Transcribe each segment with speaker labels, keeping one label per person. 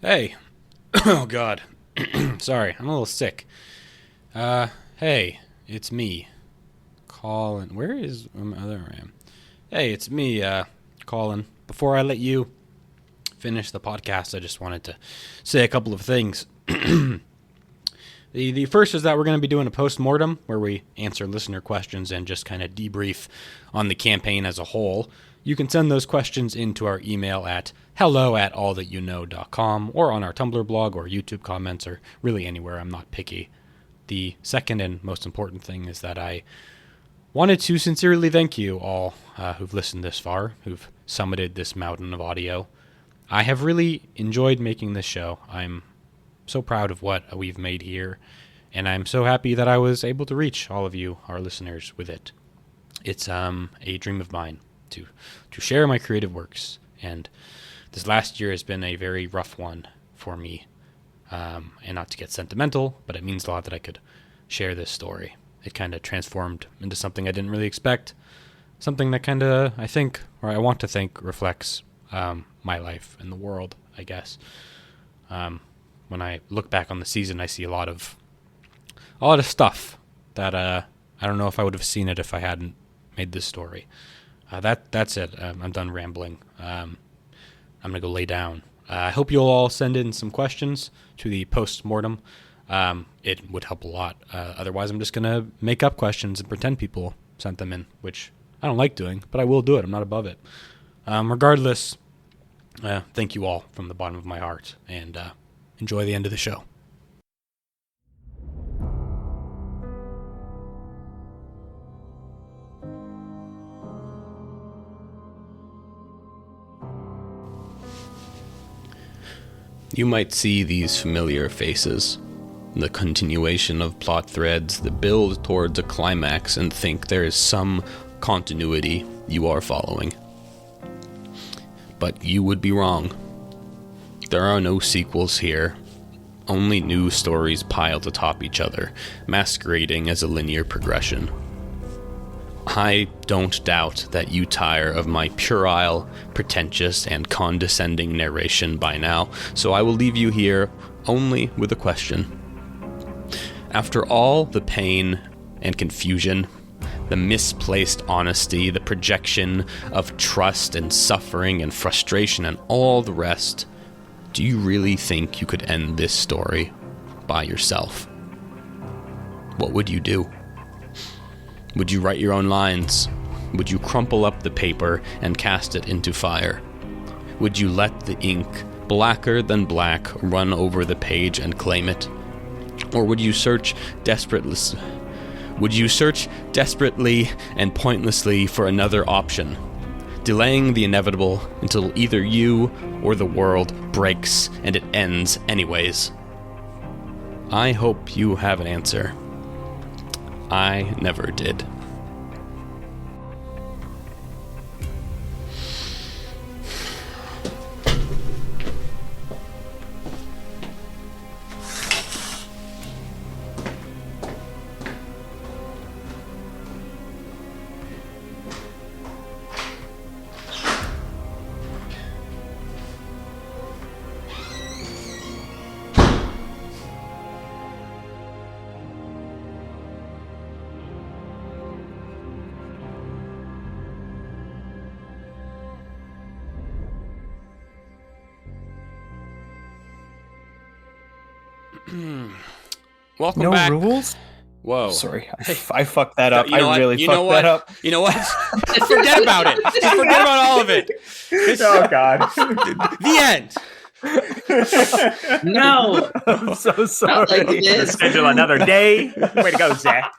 Speaker 1: Hey. Oh, God. Sorry, I'm a little sick. Hey, it's me, Colin. Where is my other RAM? Hey, it's me, Colin. Before I let you finish the podcast, I just wanted to say a couple of things. The first is that we're going to be doing a post-mortem where we answer listener questions and just kind of debrief on the campaign as a whole. You can send those questions into our email at hello@allthatyouknow.com or on our Tumblr blog or YouTube comments or really anywhere. I'm not picky. The second and most important thing is that I wanted to sincerely thank you all who've listened this far, who've summited this mountain of audio. I have really enjoyed making this show. I'm so proud of what we've made here, and I'm so happy that I was able to reach all of you, our listeners, with it. It's a dream of mine to share my creative works, and this last year has been a very rough one for me. And not to get sentimental, but it means a lot that I could share this story. It kind of transformed into something I didn't really expect, something that kind of, I think, or I want to think, reflects my life and the world, I guess. When I look back on the season, I see a lot of stuff that I don't know if I would have seen it if I hadn't made this story. That's it. I'm done rambling. I'm gonna go lay down. I hope you'll all send in some questions to the post-mortem. It would help a lot. Otherwise, I'm just gonna make up questions and pretend people sent them in, which I don't like doing, but I will do it. I'm not above it. Regardless, thank you all from the bottom of my heart, and enjoy the end of the show. You might see these familiar faces, the continuation of plot threads that build towards a climax, and think there is some continuity you are following. But you would be wrong. There are no sequels here, only new stories piled atop each other, masquerading as a linear progression. I don't doubt that you tire of my puerile, pretentious, and condescending narration by now, so I will leave you here only with a question. After all the pain and confusion, the misplaced honesty, the projection of trust and suffering and frustration and all the rest, do you really think you could end this story by yourself? What would you do? Would you write your own lines? Would you crumple up the paper and cast it into fire? Would you let the ink, blacker than black, run over the page and claim it? Or would you search desperately and pointlessly for another option, delaying the inevitable until either you or the world breaks and it ends anyways? I hope you have an answer. I never did. Welcome
Speaker 2: No
Speaker 1: back.
Speaker 2: rules?
Speaker 1: Whoa.
Speaker 2: Sorry, I fucked that up.
Speaker 1: You know
Speaker 2: I really
Speaker 1: what?
Speaker 2: fucked that up.
Speaker 1: You know what? Just forget about it. Just forget about all of it.
Speaker 2: Oh, God.
Speaker 1: The end.
Speaker 3: No,
Speaker 2: I'm so sorry.
Speaker 3: not like it is.
Speaker 2: Schedule another day. Way to go, Zach.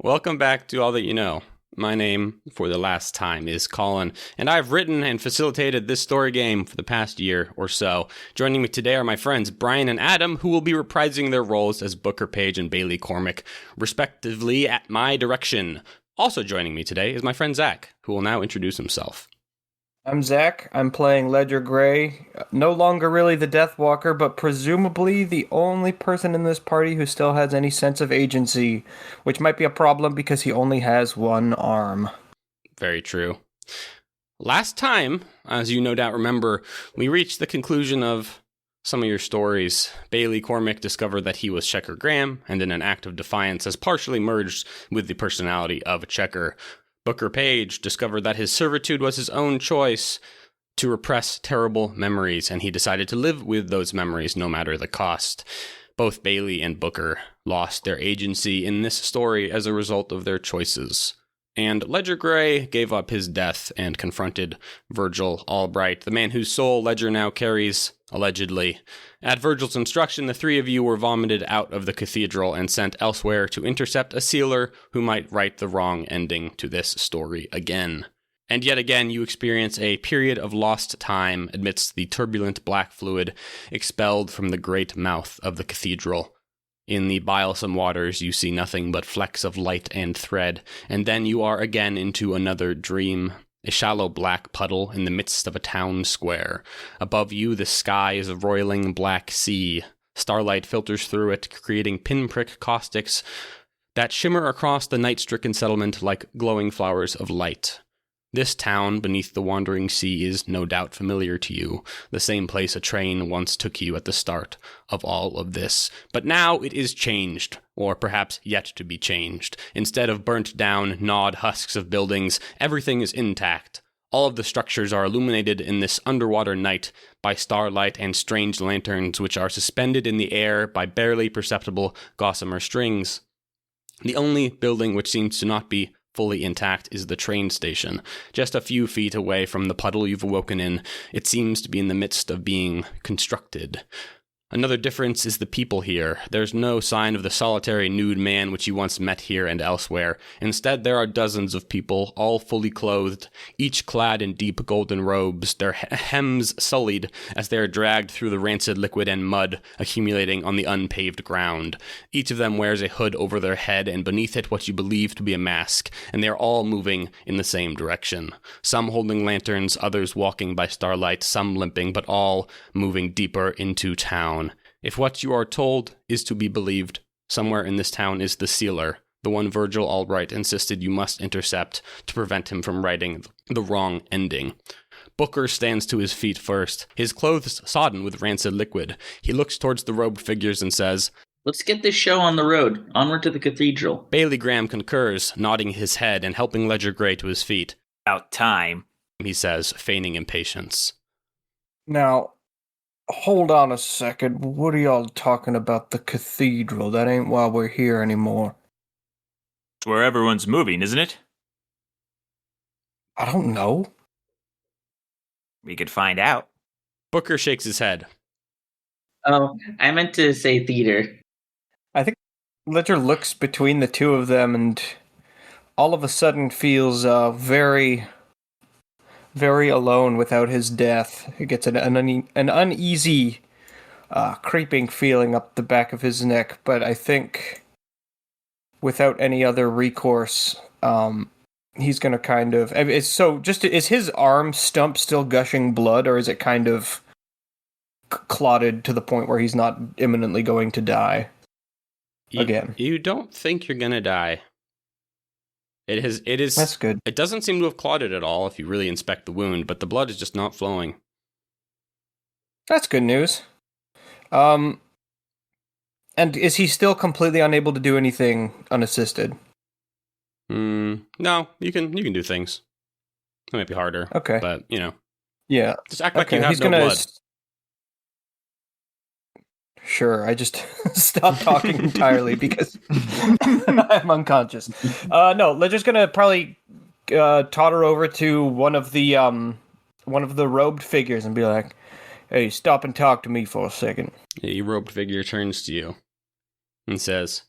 Speaker 1: Welcome back to All That You Know. My name, for the last time, is Colin, and I've written and facilitated this story game for the past year or so. Joining me today are my friends Brian and Adam, who will be reprising their roles as Booker Page and Bailey Cormack, respectively, at my direction. Also joining me today is my friend Zach, who will now introduce himself.
Speaker 2: I'm Zach. I'm playing Ledger Gray. No longer really the Death Walker, but presumably the only person in this party who still has any sense of agency, which might be a problem because he only has one arm.
Speaker 1: Very true.
Speaker 3: Last time, as you no doubt remember, we reached the conclusion of some of your stories. Bailey Cormick discovered that he was Checker Graham, and in an act of defiance has partially merged with the personality of Checker. Booker Page discovered that his servitude was his own choice to repress terrible memories, and he decided to live with those memories no matter the cost. Both Bailey and Booker lost their agency in this story as a result of their choices. And Ledger Gray gave up his death and confronted Virgil Albright, the man whose soul Ledger now carries, allegedly. At Virgil's instruction, the three of you were vomited out of the cathedral and sent elsewhere to intercept a sealer who might write the wrong ending to this story again. And yet again, you experience a period of lost time amidst the turbulent black fluid expelled from the great mouth of the cathedral. In the bilesome waters, you see nothing but flecks of light and thread, and then you are again into another dream. A shallow black puddle in the midst of a town square. Above you, the sky is a roiling black sea. Starlight filters through it, creating pinprick caustics that shimmer across the night-stricken settlement like glowing flowers of light. This town beneath the wandering sea is no doubt familiar to you, the same place a train once took you at the start of all of this. But now it is changed, or perhaps yet to be changed. Instead of burnt down, gnawed husks of buildings, everything is intact. All of the structures are illuminated in this underwater night by starlight and strange lanterns which are suspended in the air by barely perceptible gossamer strings. The only building which seems to not be fully intact is the train station. Just a few feet away from the puddle you've awoken in, it seems to be in the midst of being constructed. Another difference is the people here. There's no sign of the solitary nude man which you once met here and elsewhere. Instead, there are dozens of people, all fully clothed, each clad in deep golden robes, their hems sullied as they are dragged through the rancid liquid and mud accumulating on the unpaved ground. Each of them wears a hood over their head, and beneath it what you believe to be a mask, and they are all moving in the same direction. Some holding lanterns, others walking by starlight, some limping, but all moving deeper into town. If what you are told is to be believed, somewhere in this town is the sealer, the one Virgil Albright insisted you must intercept to prevent him from writing the wrong ending. Booker stands to his feet first, his clothes sodden with rancid liquid. He looks towards the robed figures and says,
Speaker 4: "Let's get this show on the road, onward to the cathedral."
Speaker 3: Bailey Graham concurs, nodding his head and helping Ledger Gray to his feet.
Speaker 5: About time,
Speaker 3: He says, feigning impatience.
Speaker 2: Now, hold on a second. What are y'all talking about the cathedral? That ain't why we're here anymore.
Speaker 5: it's where everyone's moving, isn't it?
Speaker 2: I don't know.
Speaker 5: We could find out.
Speaker 3: Booker shakes his head.
Speaker 4: Oh, I meant to say theater.
Speaker 2: I think Ledger looks between the two of them and all of a sudden feels very, very alone without his death. He gets an uneasy, creeping feeling up the back of his neck, but I think without any other recourse, he's going to kind of... is his arm stump still gushing blood, or is it kind of clotted to the point where he's not imminently going to die again?
Speaker 3: You don't think you're going to die. It is.
Speaker 2: That's good.
Speaker 3: It doesn't seem to have clotted at all if you really inspect the wound, but the blood is just not flowing.
Speaker 2: That's good news. And is he still completely unable to do anything unassisted?
Speaker 3: No, you can do things. It might be harder.
Speaker 2: Okay.
Speaker 3: But,
Speaker 2: Yeah.
Speaker 3: just act like you have no blood.
Speaker 2: Sure, I just stopped talking entirely because I'm unconscious. No, Ledger's gonna probably totter over to one of the robed figures and be like, "Hey, stop and talk to me for a second."
Speaker 3: A robed figure turns to you and says,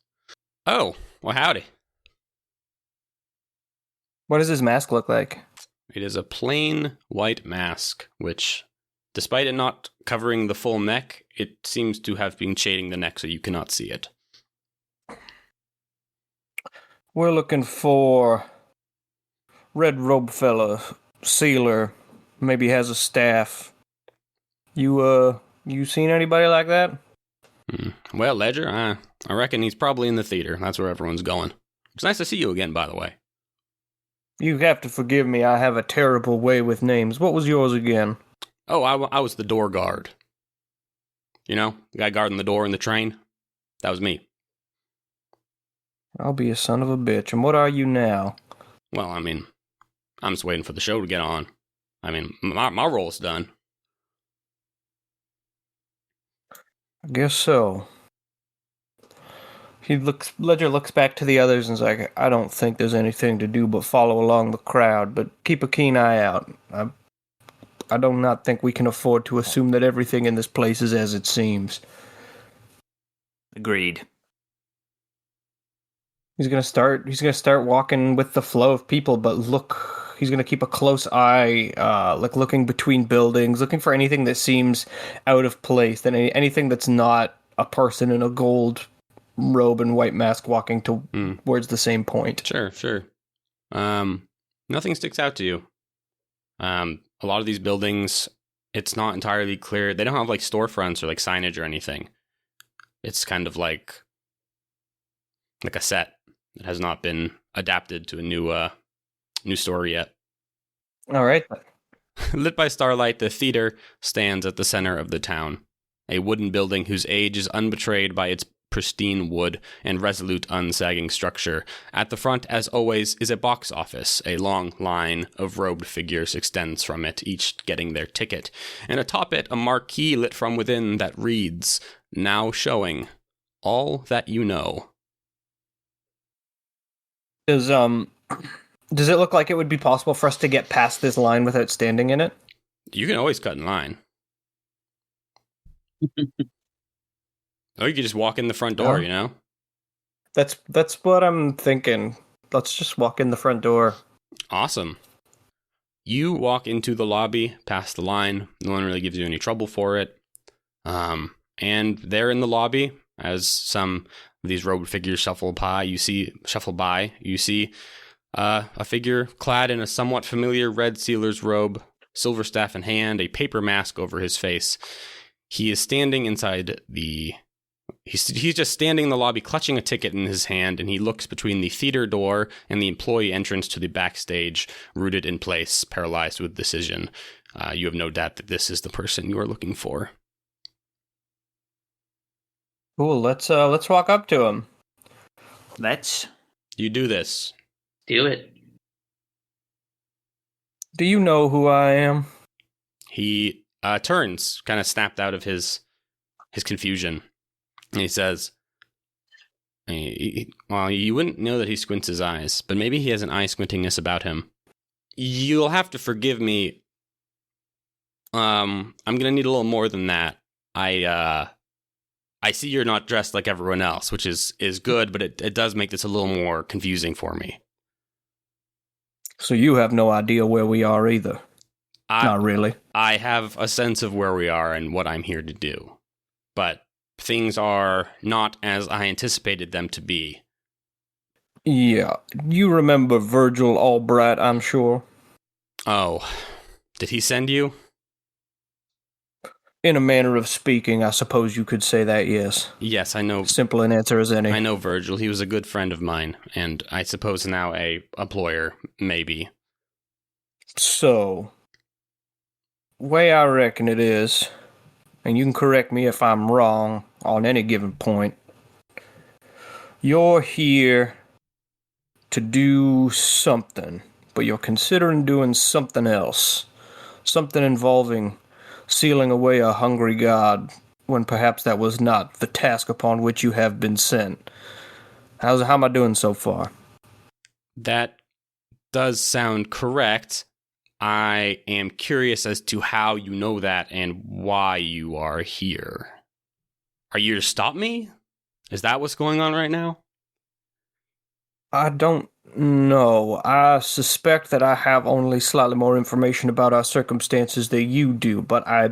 Speaker 3: "Oh, well, howdy."
Speaker 2: What does his mask look like?
Speaker 3: It is a plain white mask, which, despite it not covering the full neck, it seems to have been shading the neck so you cannot see it.
Speaker 2: We're looking for red robe fella, sealer, maybe has a staff. You seen anybody like that?
Speaker 3: Well, Ledger, I reckon he's probably in the theater. That's where everyone's going. It's nice to see you again, by the way.
Speaker 2: You have to forgive me, I have a terrible way with names. What was yours again?
Speaker 3: Oh, I was the door guard. You know, the guy guarding the door in the train? That was me.
Speaker 2: I'll be a son of a bitch. And what are you now?
Speaker 3: Well, I mean, I'm just waiting for the show to get on. I mean, my role's done.
Speaker 2: I guess so. Ledger looks back to the others and is like, I don't think there's anything to do but follow along the crowd, but keep a keen eye out. I do not think we can afford to assume that everything in this place is as it seems.
Speaker 5: Agreed.
Speaker 2: He's gonna start walking with the flow of people, but he's gonna keep a close eye, like looking between buildings, looking for anything that seems out of place, anything that's not a person in a gold robe and white mask walking towards the same point.
Speaker 3: Sure. Nothing sticks out to you. A lot of these buildings, it's not entirely clear. They don't have like storefronts or like signage or anything. It's kind of like a set that has not been adapted to a new story yet.
Speaker 2: All right.
Speaker 3: Lit by starlight, the theater stands at the center of the town. A wooden building whose age is unbetrayed by its pristine wood and resolute, unsagging structure. At the front, as always, is a box office. A long line of robed figures extends from it, each getting their ticket. And atop it, a marquee lit from within that reads, "Now showing all that you know."
Speaker 2: Does it look like it would be possible for us to get past this line without standing in it?
Speaker 3: You can always cut in line. Or you could just walk in the front door, you know?
Speaker 2: That's what I'm thinking. Let's just walk in the front door.
Speaker 3: Awesome. You walk into the lobby, past the line. No one really gives you any trouble for it. And there in the lobby, as some of these robed figures shuffle by, you see a figure clad in a somewhat familiar red sealer's robe, silver staff in hand, a paper mask over his face. He is standing inside He's just standing in the lobby, clutching a ticket in his hand, and he looks between the theater door and the employee entrance to the backstage, rooted in place, paralyzed with decision. You have no doubt that this is the person you are looking for.
Speaker 2: Cool. Let's walk up to him.
Speaker 5: Let's.
Speaker 3: You do this.
Speaker 4: Do it.
Speaker 2: Do you know who I am?
Speaker 3: He turns, kind of snapped out of his confusion. And he says, well, you wouldn't know that he squints his eyes, but maybe he has an eye squintingness about him. You'll have to forgive me. I'm going to need a little more than that. I see you're not dressed like everyone else, which is good, but it does make this a little more confusing for me.
Speaker 2: So you have no idea where we are either? Not really.
Speaker 3: I have a sense of where we are and what I'm here to do. But things are not as I anticipated them to be.
Speaker 2: Yeah. You remember Virgil Albright, I'm sure.
Speaker 3: Oh, did he send you?
Speaker 2: In a manner of speaking, I suppose you could say that, yes.
Speaker 3: Yes, I know.
Speaker 2: Simple an answer as any.
Speaker 3: I know Virgil. He was a good friend of mine, and I suppose now a employer, maybe.
Speaker 2: So, way I reckon it is, and you can correct me if I'm wrong on any given point, you're here to do something, but you're considering doing something else. Something involving sealing away a hungry god, when perhaps that was not the task upon which you have been sent. How am I doing so far?
Speaker 3: That does sound correct. I am curious as to how you know that and why you are here. Are you here to stop me? Is that what's going on right now?
Speaker 2: I don't know. I suspect that I have only slightly more information about our circumstances than you do, but I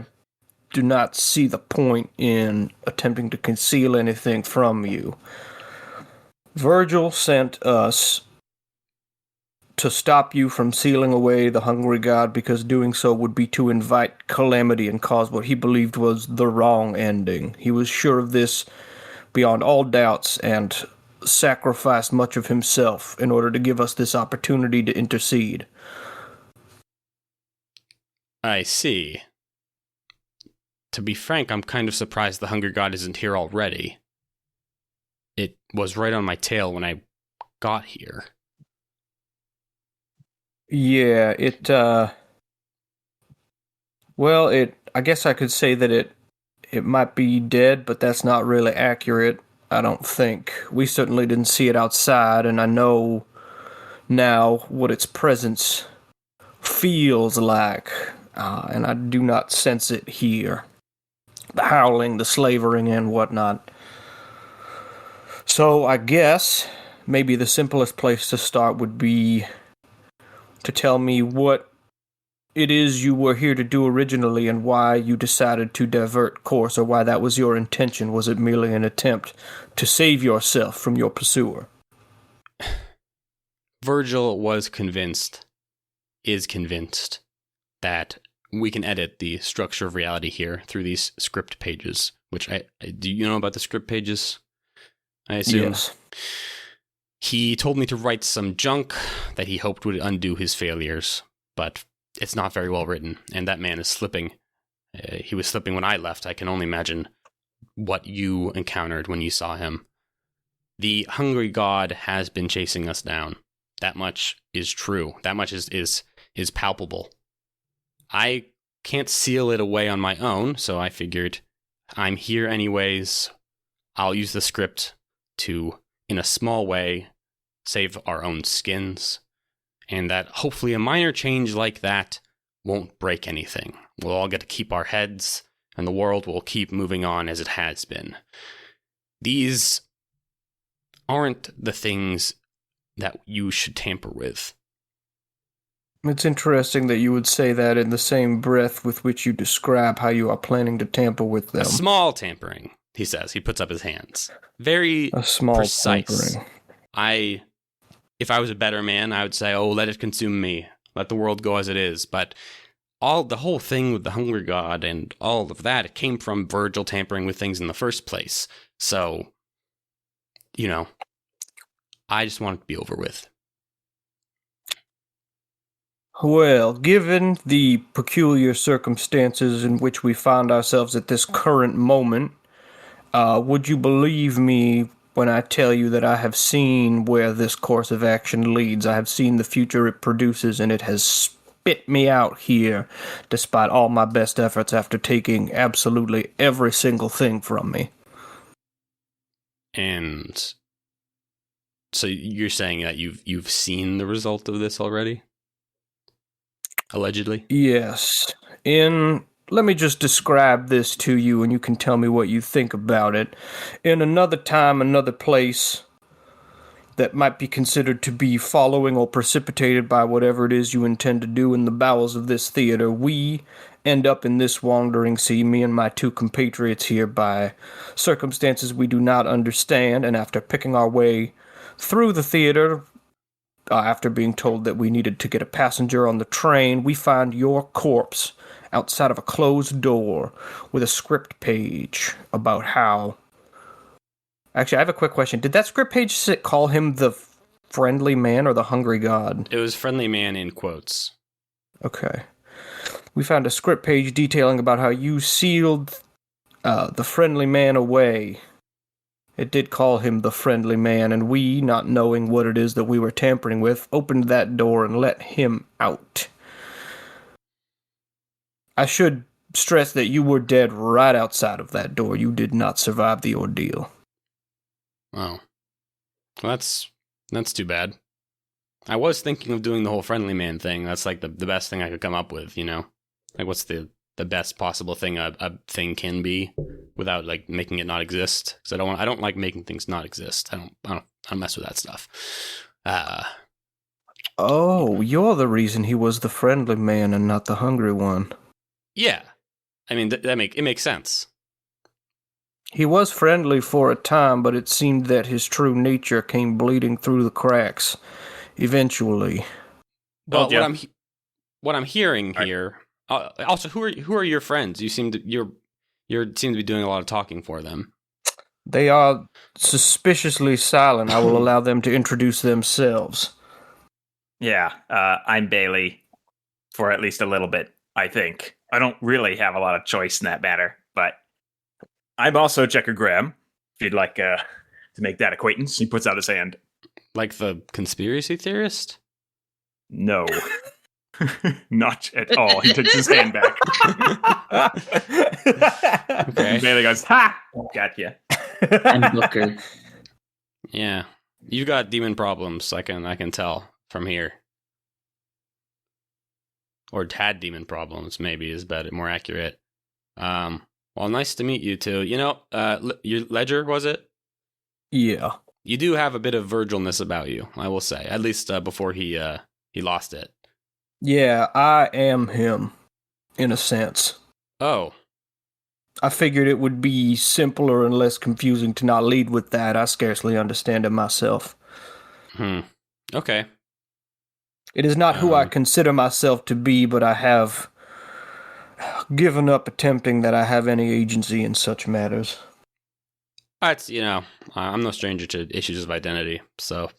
Speaker 2: do not see the point in attempting to conceal anything from you. Virgil sent us to stop you from sealing away the hungry god because doing so would be to invite calamity and cause what he believed was the wrong ending. He was sure of this beyond all doubts, and sacrificed much of himself in order to give us this opportunity to intercede.
Speaker 3: I see. To be frank, I'm kind of surprised the Hunger God isn't here already. It was right on my tail when I got here.
Speaker 2: Yeah, I guess I could say that it might be dead, but that's not really accurate, I don't think. We certainly didn't see it outside, and I know now what its presence feels like, and I do not sense it here. The howling, the slavering, and whatnot. So I guess maybe the simplest place to start would be to tell me what it is you were here to do originally and why you decided to divert course, or why that was your intention. Was it merely an attempt to save yourself from your pursuer?
Speaker 3: Virgil is convinced that we can edit the structure of reality here through these script pages, which do you know about the script pages? I assume.
Speaker 2: Yes.
Speaker 3: He told me to write some junk that he hoped would undo his failures, but it's not very well written, and that man is slipping. He was slipping when I left. I can only imagine what you encountered when you saw him. The hungry god has been chasing us down. That much is true. That much is palpable. I can't seal it away on my own, so I figured I'm here anyways. I'll use the script to, in a small way, save our own skins, and that hopefully a minor change like that won't break anything. We'll all get to keep our heads, and the world will keep moving on as it has been. These aren't the things that you should tamper with.
Speaker 2: It's interesting that you would say that in the same breath with which you describe how you are planning to tamper with them.
Speaker 3: A small tampering, he says. He puts up his hands. Very
Speaker 2: A small
Speaker 3: precise.
Speaker 2: tampering.
Speaker 3: If I was a better man, I would say, oh, let it consume me. Let the world go as it is. But the whole thing with the Hungry God and all of that, it came from Virgil tampering with things in the first place. So, I just want it to be over with.
Speaker 2: Well, given the peculiar circumstances in which we find ourselves at this current moment, would you believe me when I tell you that I have seen where this course of action leads? I have seen the future it produces, and it has spit me out here, despite all my best efforts, after taking absolutely every single thing from me.
Speaker 3: And so you're saying that you've seen the result of this already? Allegedly?
Speaker 2: Yes. Let me just describe this to you, and you can tell me what you think about it. In another time, another place that might be considered to be following or precipitated by whatever it is you intend to do in the bowels of this theater, we end up in this wandering sea, me and my two compatriots here, by circumstances we do not understand, and after picking our way through the theater, after being told that we needed to get a passenger on the train, we find your corpse outside of a closed door with a script page about how... Actually, I have a quick question. Did that script page call him the friendly man or the hungry god?
Speaker 3: It was friendly man in quotes.
Speaker 2: Okay. We found a script page detailing about how you sealed the friendly man away. It did call him the friendly man, and we, not knowing what it is that we were tampering with, opened that door and let him out. I should stress that you were dead right outside of that door. You did not survive the ordeal.
Speaker 3: Oh. Well, that's too bad. I was thinking of doing the whole friendly man thing. That's like the best thing I could come up with, Like, what's the best possible thing a thing can be without, like, making it not exist? Because I don't like making things not exist. I don't mess with that stuff.
Speaker 2: Oh, you're the reason he was the friendly man and not the hungry one.
Speaker 3: Yeah. I mean, it makes sense.
Speaker 2: He was friendly for a time, but it seemed that his true nature came bleeding through the cracks eventually.
Speaker 3: Well, what I'm hearing here. Also, who are your friends? You seem to be doing a lot of talking for them.
Speaker 2: They are suspiciously silent. I will allow them to introduce themselves.
Speaker 5: Yeah, I'm Bailey for at least a little bit, I think. I don't really have a lot of choice in that matter, but I'm also Checker Graham, if you'd like to make that acquaintance. He puts out his hand.
Speaker 3: Like the conspiracy theorist?
Speaker 5: No. Not at all. He takes his hand back.
Speaker 3: Okay.
Speaker 5: Bailey goes, ha! Gotcha.
Speaker 4: I'm Booker.
Speaker 3: Yeah. You got demon problems, I can tell from here. Or had demon problems, maybe is better, more accurate. Well, nice to meet you two. You know, your Ledger, was it?
Speaker 2: Yeah.
Speaker 3: You do have a bit of Virgilness about you, I will say. At least before he lost it.
Speaker 2: Yeah, I am him, in a sense.
Speaker 3: Oh.
Speaker 2: I figured it would be simpler and less confusing to not lead with that. I scarcely understand it myself.
Speaker 3: Okay.
Speaker 2: It is not who I consider myself to be, but I have given up attempting that I have any agency in such matters.
Speaker 3: That's, I'm no stranger to issues of identity, so,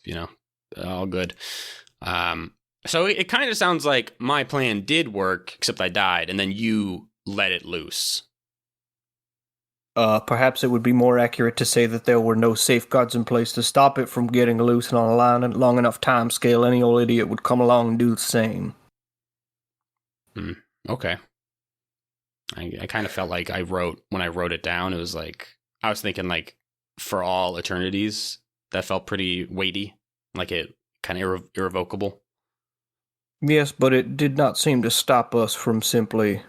Speaker 3: all good. So it kind of sounds like my plan did work, except I died, and then you let it loose.
Speaker 2: Perhaps it would be more accurate to say that there were no safeguards in place to stop it from getting loose, and on a long enough time scale, any old idiot would come along and do the same.
Speaker 3: Okay. I kind of felt like when I wrote it down, it was like, I was thinking like, for all eternities, that felt pretty weighty, like it kind of irrevocable.
Speaker 2: Yes, but it did not seem to stop us from simply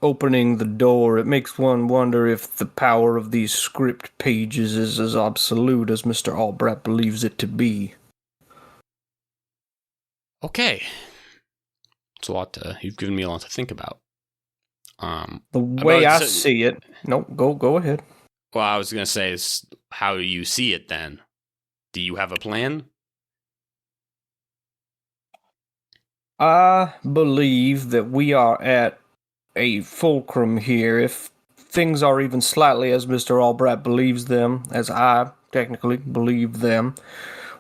Speaker 2: opening the door. It makes one wonder if the power of these script pages is as absolute as Mr. Albrecht believes it to be.
Speaker 3: Okay. It's a lot you've given me a lot to think about.
Speaker 2: The way I see it... No, go ahead.
Speaker 3: Well, I was going to say is how you see it then. Do you have a plan?
Speaker 2: I believe that we are at a fulcrum here. If things are even slightly as Mr. Albrecht believes them, as I technically believe them,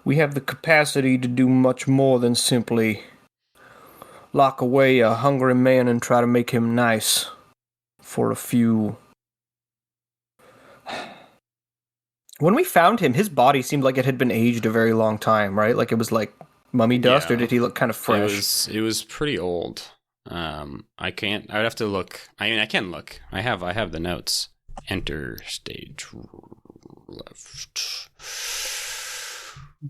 Speaker 2: we have the capacity to do much more than simply lock away a hungry man and try to make him nice for a few... When we found him, his body seemed like it had been aged a very long time, right? Like it was like mummy dust, or did he look kind of fresh?
Speaker 3: It was pretty old. I would have to look. I mean, I can look. I have the notes. Enter stage left.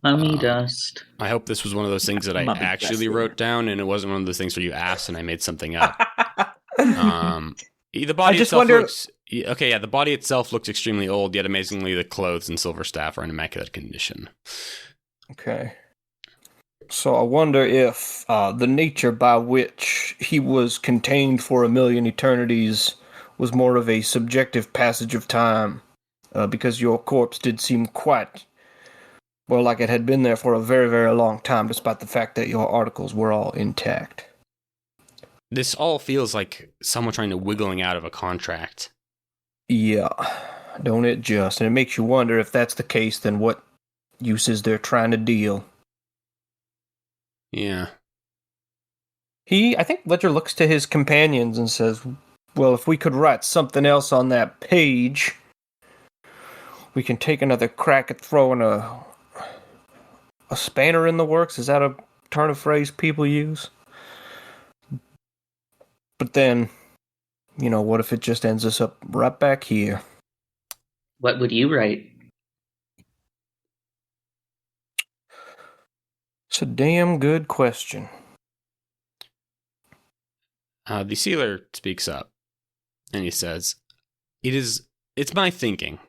Speaker 4: Mummy dust.
Speaker 3: I hope this was one of those things that I actually wrote down, and it wasn't one of those things where you asked and I made something up. The body itself looks... Okay, yeah, the body itself looks extremely old, yet amazingly the clothes and silver staff are in immaculate condition.
Speaker 2: Okay. So I wonder if the nature by which he was contained for 1,000,000 eternities was more of a subjective passage of time, because your corpse did seem quite, well, like it had been there for a very, very long time, despite the fact that your articles were all intact.
Speaker 3: This all feels like someone trying to wiggling out of a contract.
Speaker 2: Yeah, don't it just? And it makes you wonder if that's the case, then what uses they're trying to deal.
Speaker 3: Yeah.
Speaker 2: I think Ledger looks to his companions and says, well, if we could write something else on that page, we can take another crack at throwing a spanner in the works. Is that a turn of phrase people use? But then, what if it just ends us up right back here?
Speaker 4: What would you write?
Speaker 2: It's a damn good question.
Speaker 3: The sealer speaks up, and he says, It's my thinking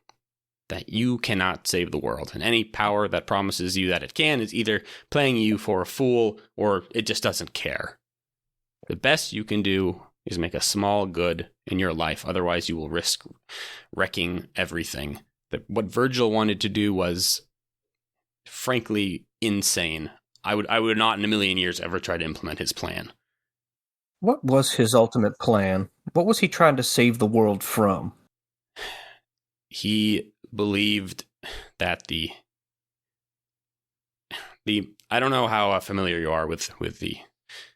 Speaker 3: that you cannot save the world, and any power that promises you that it can is either playing you for a fool or it just doesn't care. The best you can do is make a small good in your life, otherwise you will risk wrecking everything. What Virgil wanted to do was, frankly, insane. I would not in a million years ever try to implement his plan.
Speaker 2: What was his ultimate plan? What was he trying to save the world from?
Speaker 3: he believed that the I don't know how familiar you are with the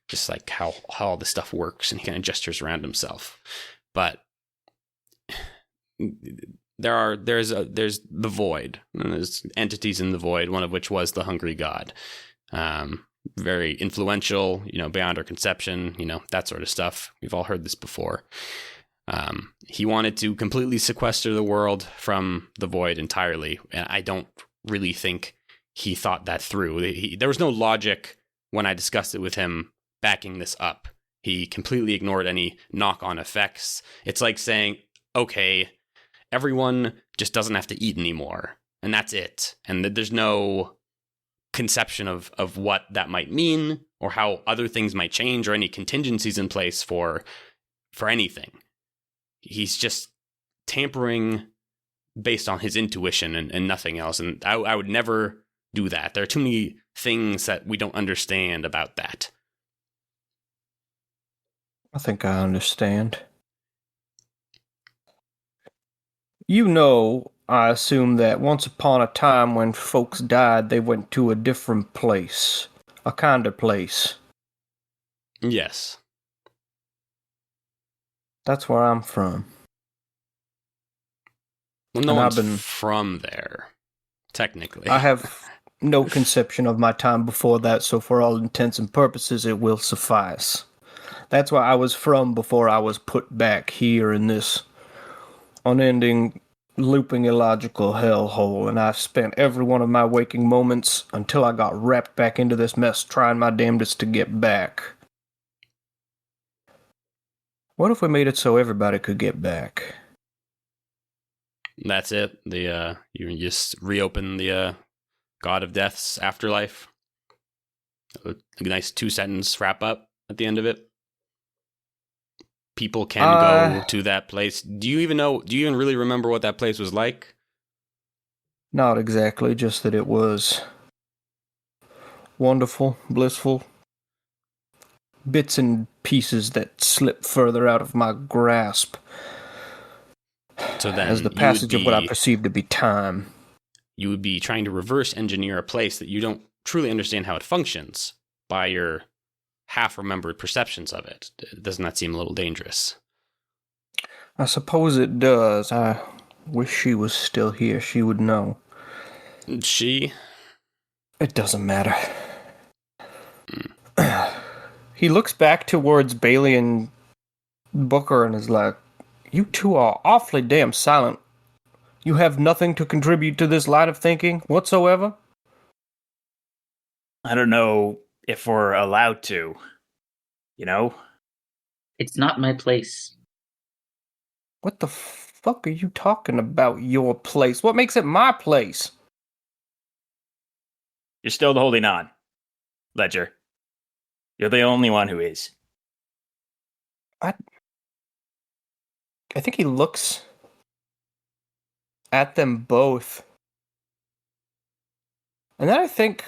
Speaker 3: just like how all this stuff works, and he kind of gestures around himself, but there's the void, and there's entities in the void, one of which was the hungry god. Very influential, beyond our conception, that sort of stuff. We've all heard this before. He wanted to completely sequester the world from the void entirely, and I don't really think he thought that through. There was no logic when I discussed it with him backing this up. He completely ignored any knock-on effects. It's like saying, okay, everyone just doesn't have to eat anymore, and that's it. And there's no conception of what that might mean, or how other things might change, or any contingencies in place for anything. He's just tampering based on his intuition and nothing else. And I would never do that. There are too many things that we don't understand about that.
Speaker 2: I think I understand. I assume that once upon a time when folks died, they went to a different place. A kinder place.
Speaker 3: Yes.
Speaker 2: That's where I'm from.
Speaker 3: Well, no
Speaker 2: And
Speaker 3: one's from there, technically.
Speaker 2: I have no conception of my time before that, so for all intents and purposes, it will suffice. That's where I was from before I was put back here in this unending, looping, illogical hellhole, and I spent every one of my waking moments until I got wrapped back into this mess trying my damnedest to get back. What if we made it so everybody could get back?
Speaker 3: That's it. You just reopen the God of Death's afterlife. A nice 2-sentence wrap up at the end of it. People can go to that place. Do you even really remember what that place was like?
Speaker 2: Not exactly, just that it was wonderful, blissful. Bits and pieces that slip further out of my grasp.
Speaker 3: So then,
Speaker 2: as the passage of what I perceive to be time.
Speaker 3: You would be trying to reverse engineer a place that you don't truly understand how it functions by your half-remembered perceptions of it. Doesn't that seem a little dangerous?
Speaker 2: I suppose it does. I wish she was still here. She would know.
Speaker 3: She?
Speaker 2: It doesn't matter. He looks back towards Bailey and Booker and is like, "You two are awfully damn silent. You have nothing to contribute to this line of thinking whatsoever?"
Speaker 5: I don't know if we're allowed to.
Speaker 4: It's not my place.
Speaker 2: What the fuck are you talking about, your place? What makes it my place?
Speaker 5: You're still holding on, Ledger. You're the only one who is.
Speaker 2: I think he looks at them both. And then I think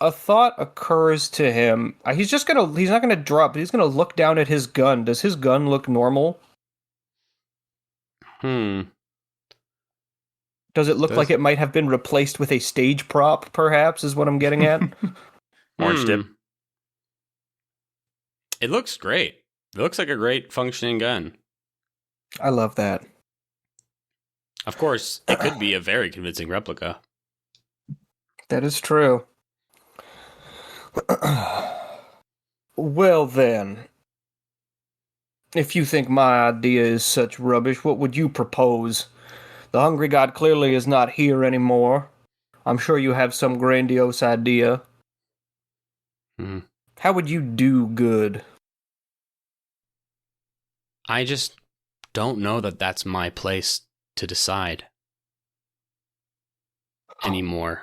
Speaker 2: a thought occurs to him. He's not gonna drop, but he's gonna look down at his gun. Does his gun look normal? Does it look like it might have been replaced with a stage prop, perhaps, is what I'm getting at?
Speaker 5: Orange dip.
Speaker 3: It looks great. It looks like a great functioning gun.
Speaker 2: I love that.
Speaker 3: Of course, it could be a very convincing replica.
Speaker 2: That is true. Well then, if you think my idea is such rubbish, what would you propose? The Hungry God clearly is not here anymore. I'm sure you have some grandiose idea. How would you do good?
Speaker 3: I just don't know that that's my place to decide anymore.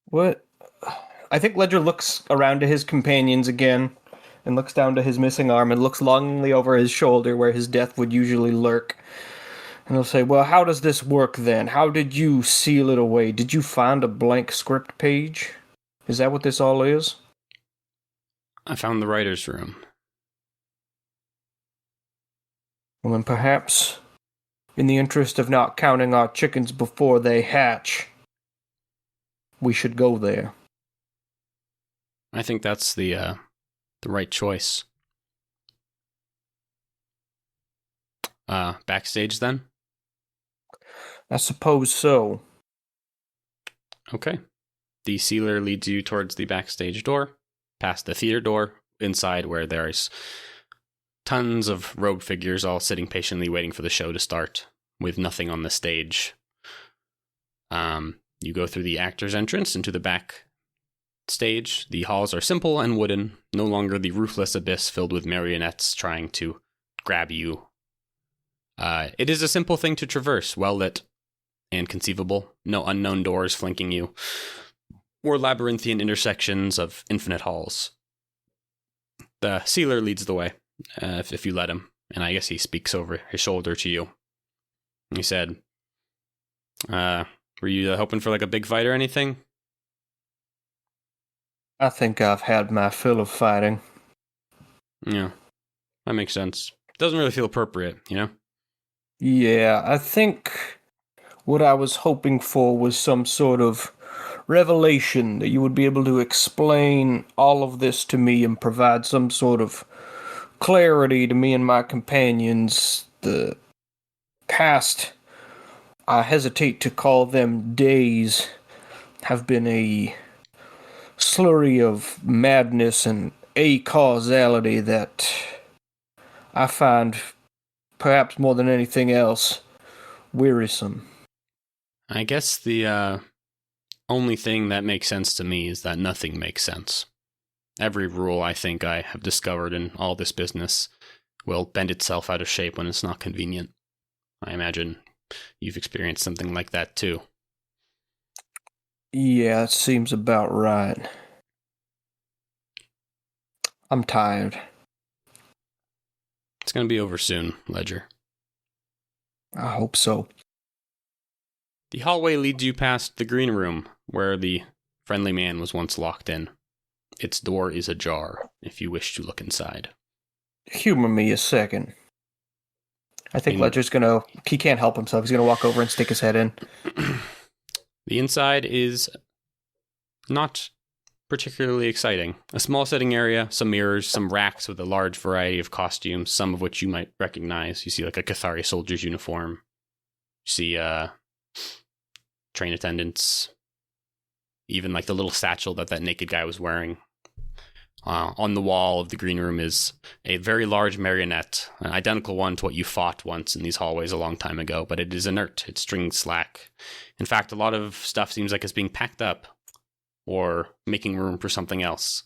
Speaker 2: What? I think Ledger looks around to his companions again, and looks down to his missing arm, and looks longingly over his shoulder where his death would usually lurk. And he'll say, "Well, how does this work then? How did you seal it away? Did you find a blank script page? Is that what this all is?"
Speaker 3: I found the writer's room.
Speaker 2: Well, then perhaps, in the interest of not counting our chickens before they hatch, we should go there.
Speaker 3: I think that's the right choice. Backstage then?
Speaker 2: I suppose so.
Speaker 3: Okay. The sealer leads you towards the backstage door, past the theater door, inside where there's tons of robed figures all sitting patiently waiting for the show to start, with nothing on the stage. You go through the actor's entrance into the back stage. The halls are simple and wooden, no longer the roofless abyss filled with marionettes trying to grab you. It is a simple thing to traverse, well lit and conceivable, no unknown doors flanking you, or labyrinthian intersections of infinite halls. The sealer leads the way, if you let him, and I guess he speaks over his shoulder to you. He said, were you hoping for like a big fight or anything?
Speaker 2: I think I've had my fill of fighting.
Speaker 3: Yeah, that makes sense. Doesn't really feel appropriate, you know?
Speaker 2: Yeah, I think what I was hoping for was some sort of revelation that you would be able to explain all of this to me and provide some sort of clarity to me and my companions. The past, I hesitate to call them days, have been a slurry of madness and acausality that I find, perhaps more than anything else, wearisome.
Speaker 3: I guess the only thing that makes sense to me is that nothing makes sense. Every rule I think I have discovered in all this business will bend itself out of shape when it's not convenient. I imagine you've experienced something like that too.
Speaker 2: Yeah, it seems about right. I'm tired.
Speaker 3: It's going to be over soon, Ledger.
Speaker 2: I hope so.
Speaker 3: The hallway leads you past the green room, where the friendly man was once locked in. Its door is ajar, if you wish to look inside.
Speaker 2: Humor me a second. I think Ledger's gonna... He can't help himself. He's gonna walk over and stick his head in.
Speaker 3: The inside is not particularly exciting. A small sitting area, some mirrors, some racks with a large variety of costumes, some of which you might recognize. You see like a Cathari soldier's uniform. You see train attendants. Even like the little satchel that naked guy was wearing. On the wall of the green room is a very large marionette, an identical one to what you fought once in these hallways a long time ago, but it is inert. It's stringed slack. In fact, a lot of stuff seems like it's being packed up or making room for something else.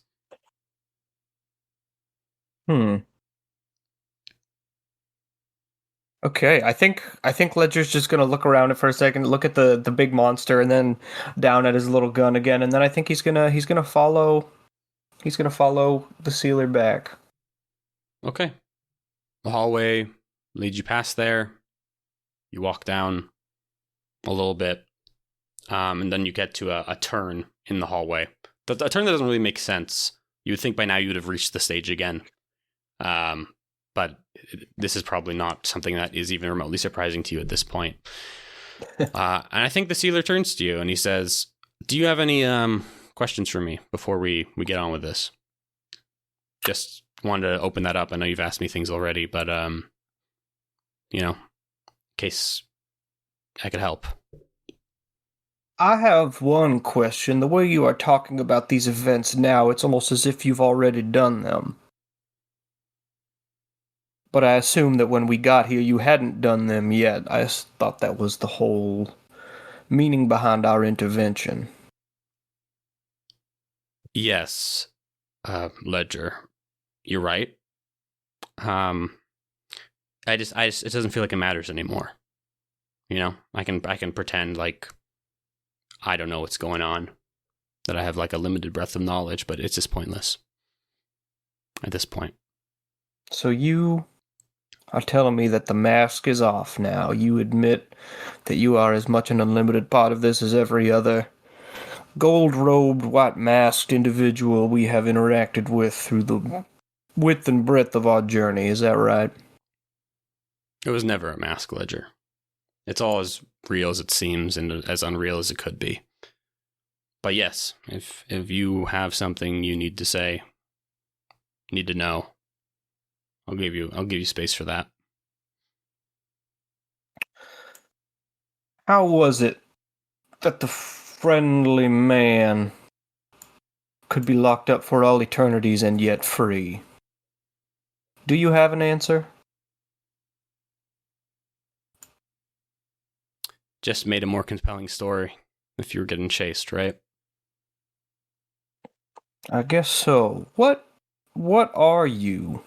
Speaker 2: Okay, I think Ledger's just gonna look around it for a second, look at the big monster, and then down at his little gun again, and then I think he's gonna follow the sealer back.
Speaker 3: Okay. The hallway leads you past there. You walk down a little bit, and then you get to a turn in the hallway. A turn that doesn't really make sense. You would think by now you would have reached the stage again. But this is probably not something that is even remotely surprising to you at this point. And I think the sealer turns to you and he says, do you have any questions for me before we get on with this? Just wanted to open that up. I know you've asked me things already, but, in case I could help.
Speaker 2: I have one question. The way you are talking about these events now, it's almost as if you've already done them. But I assume that when we got here, you hadn't done them yet. I just thought that was the whole meaning behind our intervention.
Speaker 3: Yes, Ledger, you're right. It doesn't feel like it matters anymore. I can pretend like I don't know what's going on, that I have like a limited breadth of knowledge, but it's just pointless at this point.
Speaker 2: So you are telling me that the mask is off now. You admit that you are as much an unlimited part of this as every other gold-robed, white-masked individual we have interacted with through the width and breadth of our journey. Is that right?
Speaker 3: It was never a mask, Ledger. It's all as real as it seems and as unreal as it could be. But yes, if you have something you need to say, need to know, I'll give you space for that.
Speaker 2: How was it that the friendly man could be locked up for all eternities and yet free? Do you have an answer?
Speaker 3: Just made a more compelling story if you were getting chased, right?
Speaker 2: I guess so. What are you?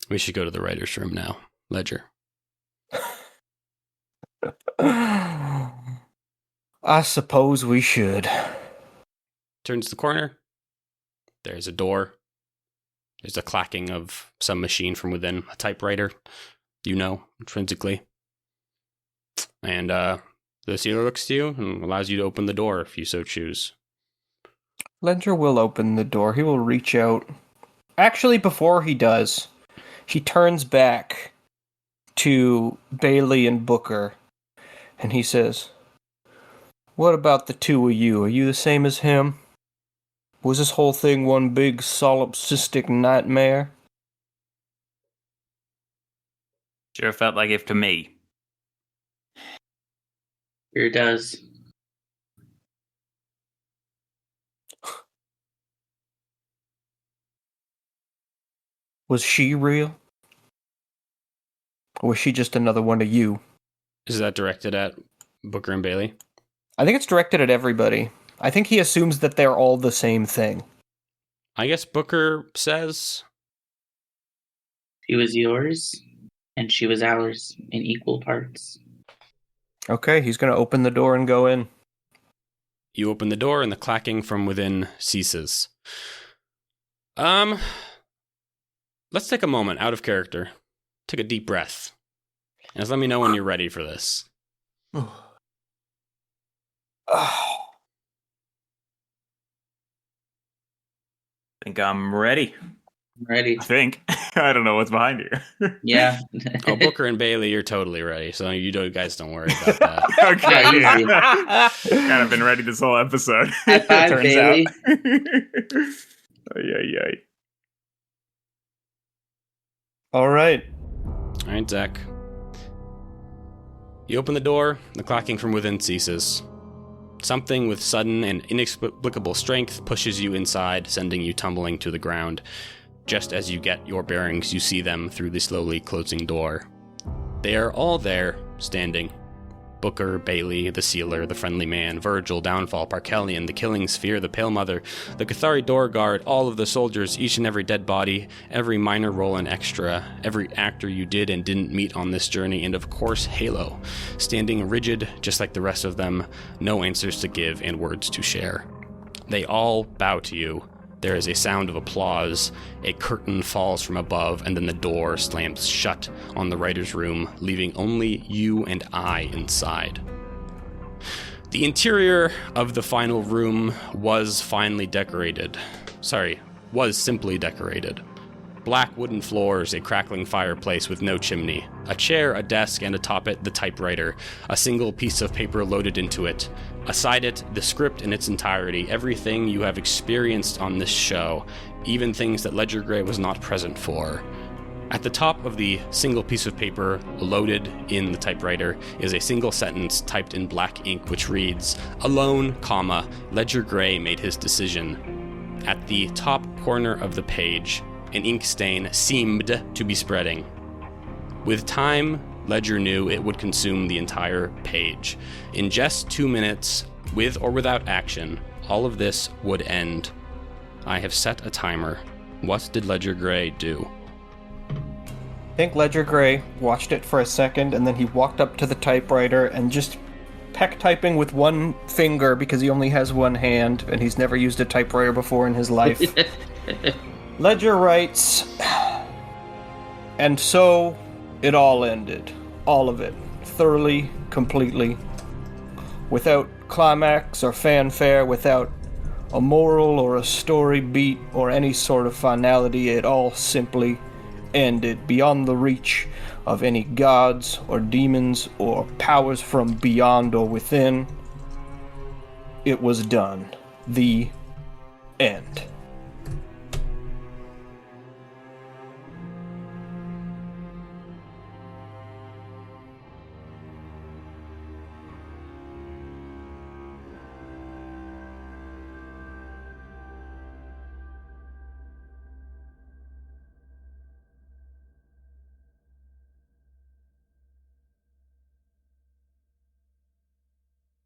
Speaker 3: We should go to the writer's room now, Ledger.
Speaker 2: I suppose we should.
Speaker 3: Turns the corner. There's a door. There's a clacking of some machine from within, a typewriter, intrinsically. And the sealer looks to you and allows you to open the door if you so choose.
Speaker 2: Ledger will open the door. He will reach out. Actually, before he does, he turns back to Bailey and Booker, and he says, "What about the two of you? Are you the same as him? Was this whole thing one big solipsistic nightmare?"
Speaker 5: Sure felt like it to me.
Speaker 4: Sure does.
Speaker 2: Was she real? Or was she just another one of you?
Speaker 3: Is that directed at Booker and Bailey?
Speaker 2: I think it's directed at everybody. I think he assumes that they're all the same thing.
Speaker 3: I guess Booker says...
Speaker 4: She was yours, and she was ours in equal parts.
Speaker 2: Okay, he's going to open the door and go in.
Speaker 3: You open the door and the clacking from within ceases. Let's take a moment out of character. Take a deep breath. And just let me know when you're ready for this.
Speaker 5: Think I'm ready.
Speaker 4: I'm ready.
Speaker 5: I think. I don't know what's behind you.
Speaker 4: Yeah.
Speaker 3: Oh, Booker and Bailey, you're totally ready. So guys don't worry about that.
Speaker 5: Okay,
Speaker 4: Yeah,
Speaker 5: yeah. Kind of been ready this whole episode.
Speaker 4: High five,
Speaker 5: turns
Speaker 4: Bailey.
Speaker 5: out. Ay.
Speaker 2: All right.
Speaker 3: All right, Zach. You open the door, the clacking from within ceases. Something with sudden and inexplicable strength pushes you inside, sending you tumbling to the ground. Just as you get your bearings, you see them through the slowly closing door. They are all there, standing. Booker, Bailey, the Sealer, the Friendly Man, Virgil, Downfall, Parkelian, the Killing Sphere, the Pale Mother, the Cathari Door Guard, all of the soldiers, each and every dead body, every minor role and extra, every actor you did and didn't meet on this journey, and of course Halo, standing rigid just like the rest of them, no answers to give and words to share. They all bow to you. There is a sound of applause, a curtain falls from above, and then the door slams shut on the writer's room, leaving only you and I inside. The interior of the final room was simply decorated. Black wooden floors, a crackling fireplace with no chimney, a chair, a desk, and atop it, the typewriter, a single piece of paper loaded into it. Aside it, the script in its entirety, everything you have experienced on this show, even things that Ledger Gray was not present for. At the top of the single piece of paper loaded in the typewriter is a single sentence typed in black ink which reads, "Alone, comma, Ledger Gray made his decision." At the top corner of the page, an ink stain seemed to be spreading. With time, Ledger knew it would consume the entire page. In just 2 minutes, with or without action, all of this would end. I have set a timer. What did Ledger Gray do?
Speaker 2: I think Ledger Gray watched it for a second, and then he walked up to the typewriter and just peck typing with one finger because he only has one hand, and he's never used a typewriter before in his life. Ledger writes, "And so it all ended. All of it. Thoroughly, completely. Without climax or fanfare, without a moral or a story beat or any sort of finality, it all simply ended beyond the reach of any gods or demons or powers from beyond or within. It was done. The end.